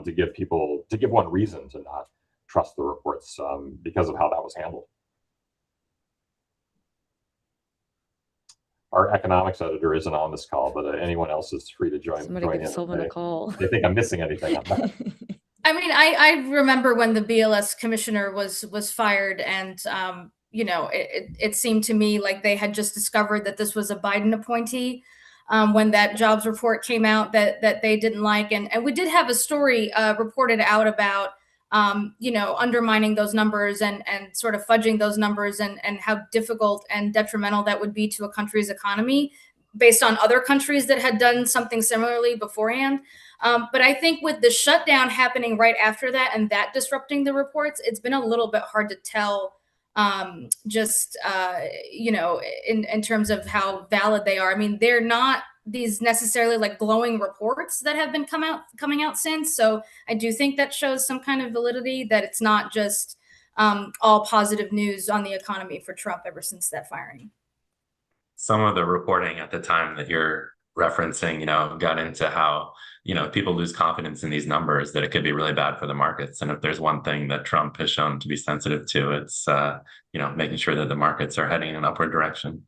to give one reason to not trust the reports because of how that was handled. Our economics editor isn't on this call, but anyone else is free to join. Somebody give Sylvan a call. They think I'm missing anything on that. I mean, I remember when the BLS commissioner was fired, and it seemed to me like they had just discovered that this was a Biden appointee when that jobs report came out that they didn't like, and we did have a story reported out about undermining those numbers and sort of fudging those numbers and how difficult and detrimental that would be to a country's economy based on other countries that had done something similarly beforehand. But I think with the shutdown happening right after that and that disrupting the reports, it's been a little bit hard to tell in terms of how valid they are. I mean, they're not these necessarily like glowing reports that have been coming out since. So I do think that shows some kind of validity, that it's not just all positive news on the economy for Trump ever since that firing. Some of the reporting at the time that you're referencing, got into how, people lose confidence in these numbers, that it could be really bad for the markets. And if there's one thing that Trump has shown to be sensitive to, it's, making sure that the markets are heading in an upward direction.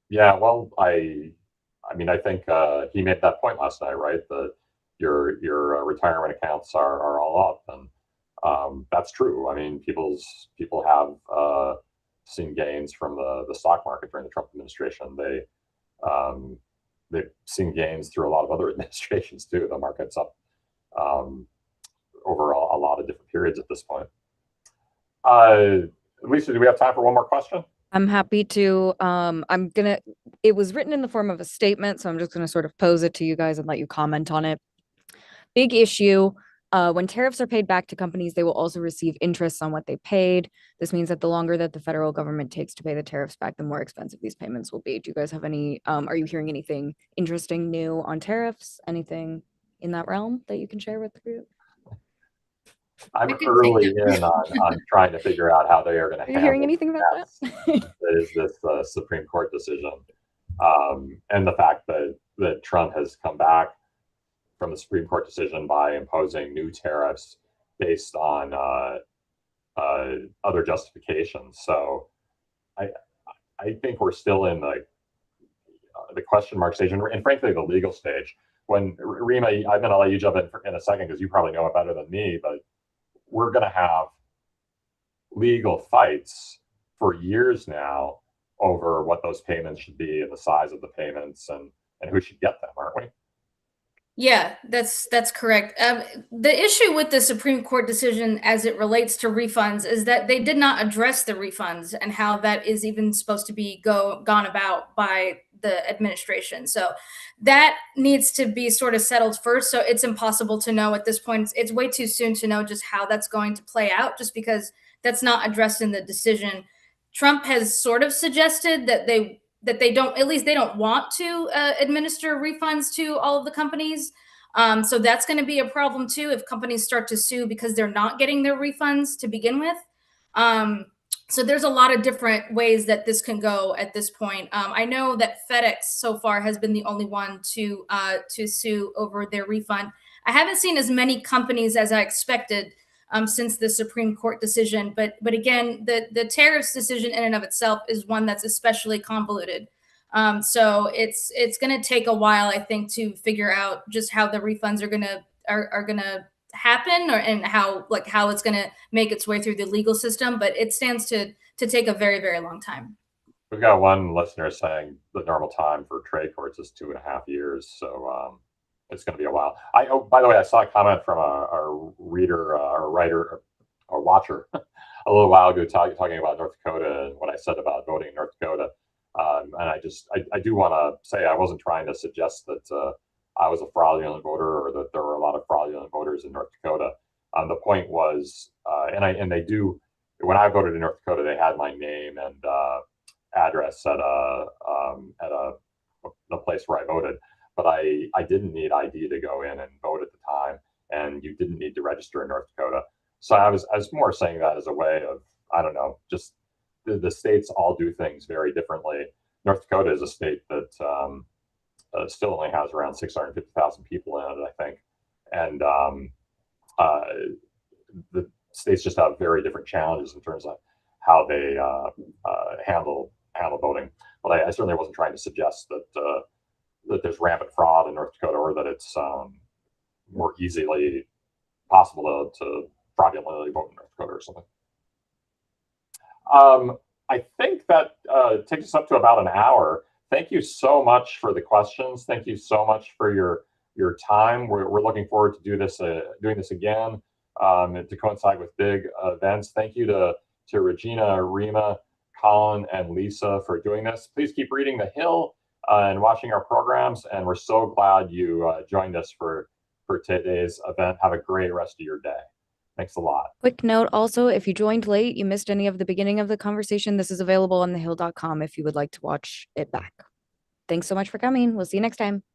Yeah, well, I think he made that point last night, right? That your retirement accounts are all up, and that's true. I mean, people have seen gains from the stock market during the Trump administration. They've seen gains through a lot of other administrations too. The market's up over a lot of different periods at this point. Lisa, do we have time for one more question? I'm happy to. It was written in the form of a statement, so I'm just gonna sort of pose it to you guys and let you comment on it. Big issue. When tariffs are paid back to companies, they will also receive interest on what they paid. This means that the longer that the federal government takes to pay the tariffs back, the more expensive these payments will be. Do you guys have any, are you hearing anything interesting new on tariffs? Anything in that realm that you can share with the group? I'm early in on trying to figure out how they are going to handle. Are you hearing anything about that? That is this Supreme Court decision, and the fact that Trump has come back from the Supreme Court decision by imposing new tariffs based on other justifications. So I think we're still in the question mark stage, and frankly, the legal stage. When Rema, I'm going to let you jump in a second because you probably know it better than me, but we're going to have legal fights for years now over what those payments should be and the size of the payments and who should get them, aren't we? Yeah, that's correct. The issue with the Supreme Court decision as it relates to refunds is that they did not address the refunds and how that is even supposed to be gone about by the administration. So that needs to be sort of settled first. So it's impossible to know at this point. It's way too soon to know just how that's going to play out, just because that's not addressed in the decision. Trump has sort of suggested that they don't, at least they don't want to administer refunds to all of the companies. So that's going to be a problem too if companies start to sue because they're not getting their refunds to begin with. So there's a lot of different ways that this can go at this point. I know that FedEx so far has been the only one to sue over their refund. I haven't seen as many companies as I expected since the Supreme Court decision. But again, the tariffs decision in and of itself is one that's especially convoluted. So it's going to take a while, I think, to figure out just how the refunds are going to happen, and how it's going to make its way through the legal system. But it stands to take a very, very long time. We've got one listener saying the normal time for trade courts is 2.5 years. So it's going to be a while. By the way, I saw a comment from a reader, or writer, or watcher a little while ago talking about North Dakota and what I said about voting in North Dakota. And I do want to say I wasn't trying to suggest that I was a fraudulent voter or that there were a lot of fraudulent voters in North Dakota. The point was, and they do, when I voted in North Dakota, they had my name and address at the place where I voted. But I didn't need ID to go in and vote at the time, and you didn't need to register in North Dakota. So I was more saying that as a way of, I don't know, just the states all do things very differently. North Dakota is a state that still only has around 650,000 people in it, I think, and the states just have very different challenges in terms of how they handle voting. But I certainly wasn't trying to suggest that there's rampant fraud in North Dakota, or that it's more easily possible to fraudulently vote in North Dakota or something. I think that takes us up to about an hour. Thank you so much for the questions. Thank you so much for your time. We're looking forward to doing this again to coincide with big events. Thank you to Regina, Rema, Colin, and Lisa for doing this. Please keep reading The Hill and watching our programs. And we're so glad you joined us for today's event. Have a great rest of your day. Thanks a lot. Quick note also, if you joined late, you missed any of the beginning of the conversation, this is available on thehill.com if you would like to watch it back. Thanks so much for coming. We'll see you next time.